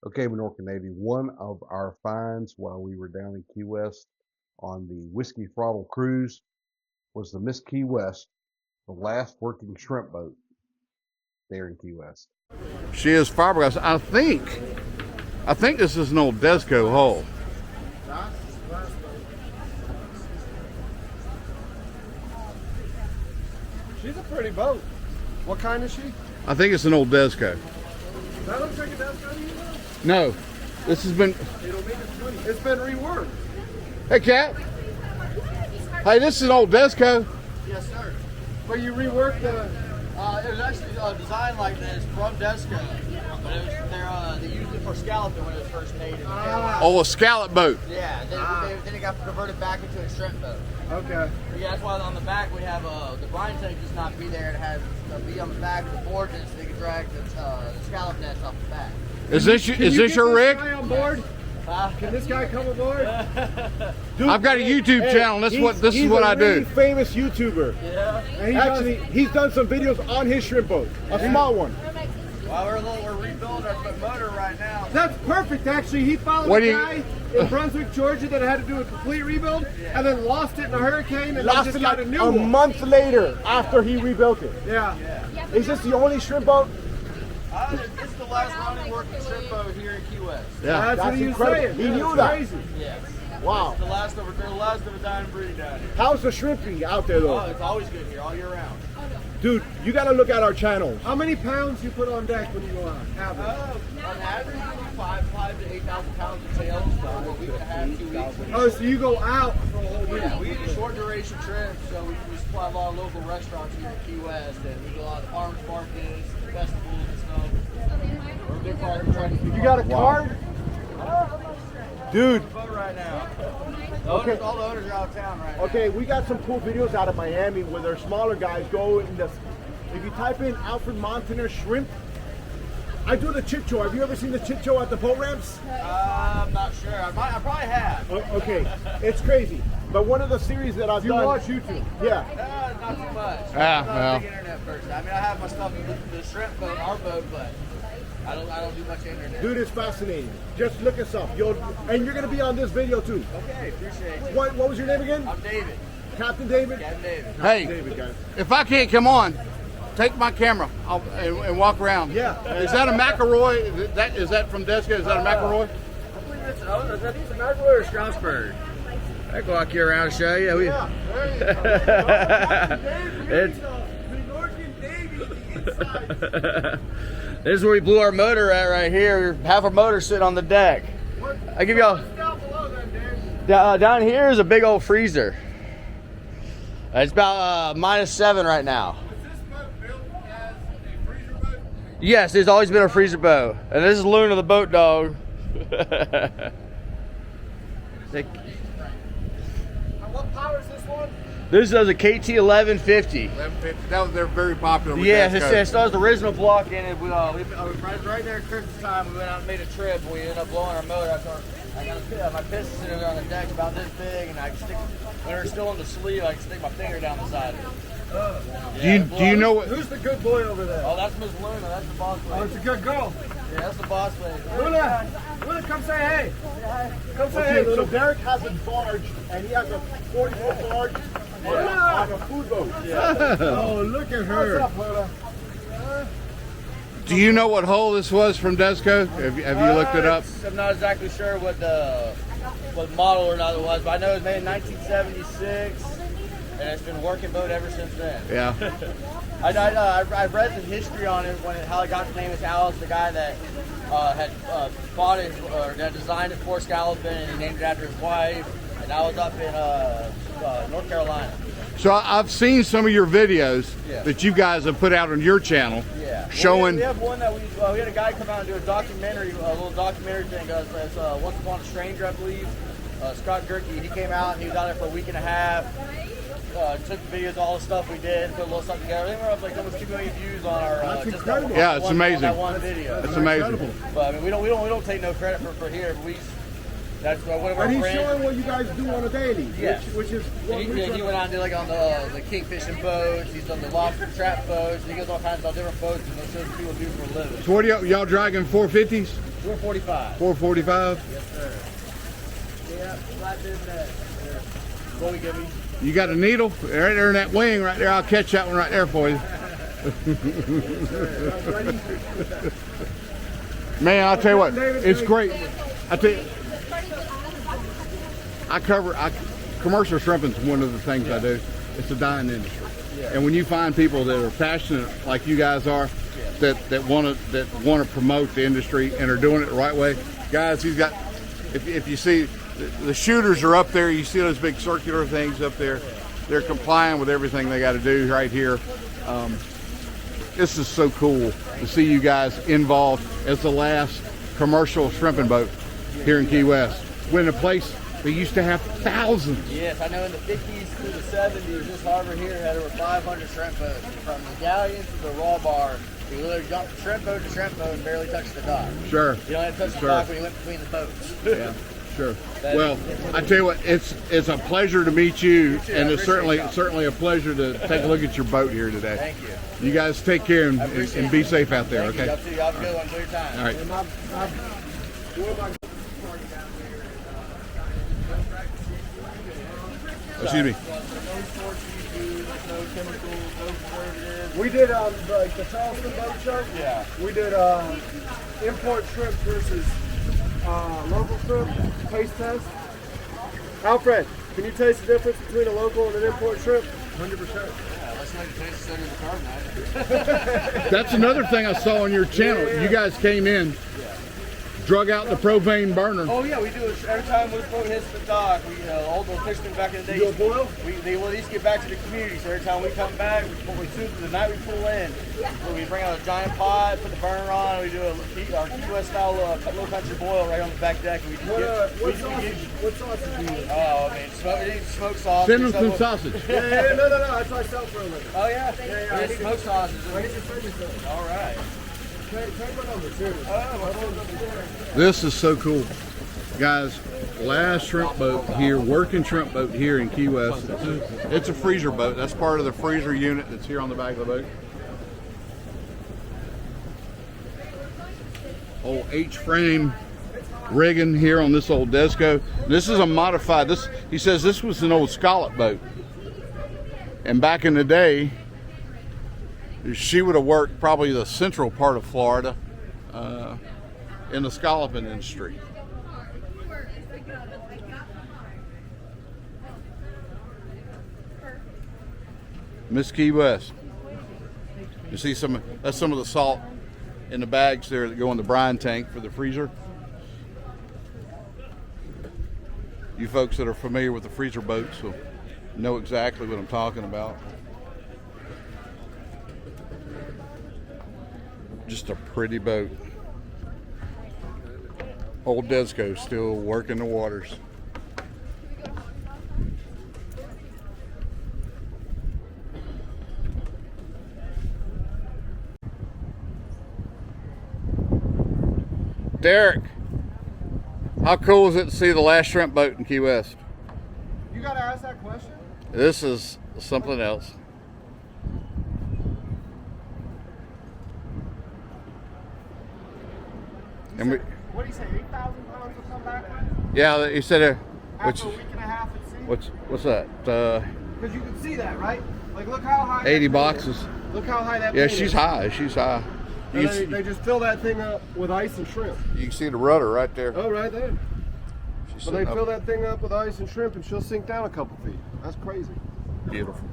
Okay, Minorcan Navy, one of our finds while we were down in Key West on the Whiskey Throttle Cruise was the Miss Key West, the last working shrimp boat there in Key West. She is fiberglass. I think this is an old Desco hull. She's a pretty boat. What kind is she? I think it's an old Desco. That looks like a Desco to you, though? No, this has been. It's been reworked. Hey, Cat. Hey, this is an old Desco. Yes, sir. But you reworked the. It was actually designed like this from Desco, but it was they used it for Scallop when it was first made. Oh, a Scallop boat. Yeah. Then it got converted back into a shrimp boat. Okay. But yeah, that's why on the back we have the brine tank does not be there. It has a be on the back of the board, so you can drag the scallop nets off the back. Is this your rig? Guy on board? Can this guy come aboard? Dude, I've got a YouTube channel. This is what I do. He's a really famous YouTuber. Yeah. And he's done some videos on his shrimp boat, a small one. Well, we're rebuilding our motor right now. That's perfect, actually. He followed a guy in Brunswick, Georgia that had to do a complete rebuild and then lost it in a hurricane and Lost just it got like a new a one. month later after he rebuilt it. Yeah. Is this the only shrimp boat? It's the last running working shrimp boat here in Key West. Yeah. That's what he was incredible. saying. He Yeah, knew it's that. Crazy. Yes. Wow. They're the last of a dying breed down here. How's the shrimpy out there Oh, though? it's always good here, all year round. Dude, you gotta look at our channels. How many pounds you put on deck when you go out? Average. On average, we do 5 to 8,000 pounds of tails for what we can have 2 weeks. Oh, so you go out for a whole week. Yeah, we do short duration trips, so we supply a lot of local restaurants here in Key West, and we do a lot of farmers markets, festivals and stuff. We're a big part of trying to keep You got a card? Dude, boat right now. Okay. All the owners are out of town right now. okay, we got some cool videos out of Miami where their smaller guys go in this. If you type in Alfred Montana shrimp, I do the chit show. Have you ever seen the chit show at the boat ramps? I'm not sure. I probably have. Okay, it's crazy. But one of the series that I've You done. watch YouTube. Yeah. Not too much. Ah, I'm not well. a big internet person. I mean, I have my stuff in the shrimp boat, our boat, but I don't do much internet. Dude, it's fascinating. Just look us up. And you're gonna be on this video too. Okay, appreciate it. What was your name again? I'm David. Captain David? Captain David. Hey, David, guys. if I can't come on, take my camera and walk around. Yeah. Is that a McElroy? Is that from Desco? Is that a McElroy? I believe I think it's a McElroy or Strasbourg. I can walk you around and show you. Yeah, there you go. This is where we blew our motor at right here. Half our motor sitting on the deck. I give y'all. Down here is a big old freezer. It's about -7 right now. Yes, there's always been a freezer boat. And this is Luna the boat dog. What power is this one? This is a KT 1150. 1150. They're very popular. With Yeah, Desco. it starts the original block in it. Right there at Christmas time, we went out and made a trip. We ended up blowing our motor. I got my piston sitting on the deck about this big, and I can stick, when they're still in the sleeve, I can stick my finger down the side of it. Do you know what? Who's the good boy over there? Oh, that's Miss Luna. That's the boss Oh, lady. it's a good girl. Yeah, that's the boss lady. Luna, come say hey. Come say Okay, hey, so little. Derek has a barge, and he has a 40-foot barge on a food boat. Oh, look at her. What's up, Luna? Do you know what hull this was from Desco? Have you looked it up? I'm not exactly sure what model or not it was, but I know it was made in 1976, and it's been working boat ever since then. Yeah. I've read the history on it, how it got the name of Scallop. The guy that had bought it or that designed it for Scallop, and he named it after his wife. And I was up in North Carolina. So I've seen some of your videos Yeah. that you guys have put out on your channel, Yeah. showing. We have one that we had a guy come out and do a documentary, a little documentary thing. It's Once Upon a Stranger, I believe. Scott Gerke, he came out and he was out there for a week and a half. Took videos, all the stuff we did, put a little stuff together. I think we're up like almost 2 million views on our. That's just incredible. Yeah, it's amazing. That one video. It's amazing. But I mean, we don't take no credit for here. That's one of our And he's friends. showing what you guys do on a daily. Yes. Which is what He we're went out and did like on the king fishing boats. He's done the lobster trap boats. He goes all kinds of different boats and those shows people do for a living. So what are y'all dragging 450s? 445. 445? Yes, sir. Yeah, right in that. What we give me? You got a needle right there in that wing right there. I'll catch that one right there for you. Man, I'll tell you what, it's great. I tell you, commercial shrimping's one of the things I do. It's a dying industry, and when you find people that are passionate like you guys are, that want to promote the industry and are doing it the right way, guys. He's got. If you see the shooters are up there, you see those big circular things up there. They're complying with everything they got to do right here. This is so cool to see you guys involved as the last commercial shrimping boat here in Key West. When a place they used to have thousands. Yes, I know in the 50s through the 70s, this harbor here had over 500 shrimp boats. From the galleons to the raw bar, you literally jumped from shrimp boat to shrimp boat and barely touched the dock. Sure. You don't have to touch the dock when you went between the boats. Yeah, sure. Well, I tell you what, it's a pleasure to meet you, and it's certainly a pleasure to take a look at your boat here today. Thank you. You guys take care and be safe out there, okay? Y'all too. Y'all have a good one. Enjoy your time. All right. Excuse me. We did like the Charleston boat show. Yeah. We did import shrimp versus local shrimp taste test. Alfred, can you taste the difference between a local and an import shrimp? 100%. That's another thing I saw on your channel. You guys came in, drug out the propane burner. Oh yeah, we do it every time this boat hits the dock. We old fishermen back in the day. You do a boil? They will at least get back to the community. So every time we come back, the night we pull in, we bring out a giant pot, put the burner on, and we do our Key West style low country boil right on the back deck. And What sausage do you use? Oh, I mean, smoked sausage. Send them some sausage. No, that's what I sell for a living. Oh yeah, yeah. Smoked sausage. All right. This is so cool. Guys, last shrimp boat here, working shrimp boat here in Key West. It's a freezer boat. That's part of the freezer unit that's here on the back of the boat. Old H-frame rigging here on this old Desco. This is a modified, he says this was an old Scallop boat. And back in the day, she would have worked probably the central part of Florida in the scalloping industry. Miss Key West. You see that's some of the salt in the bags there that go in the brine tank for the freezer. You folks that are familiar with the freezer boats will know exactly what I'm talking about. Just a pretty boat. Old Desco still working the waters. Derek, how cool is it to see the last shrimp boat in Key West? You gotta ask that question. This is something else. And What do you say, 8,000 pounds will come back? yeah, he said After a week and a half at sea? what's that? Because you can see that, right? Like, look how high. 80 that boxes. is. Look how high that Yeah, plane she's is. high. She's high. You And can, see, they just fill that thing up with ice and shrimp. you can see the rudder right there. Oh, right there. She's So they sitting fill up. that thing up with ice and shrimp, and she'll sink down a couple feet. That's crazy. Beautiful.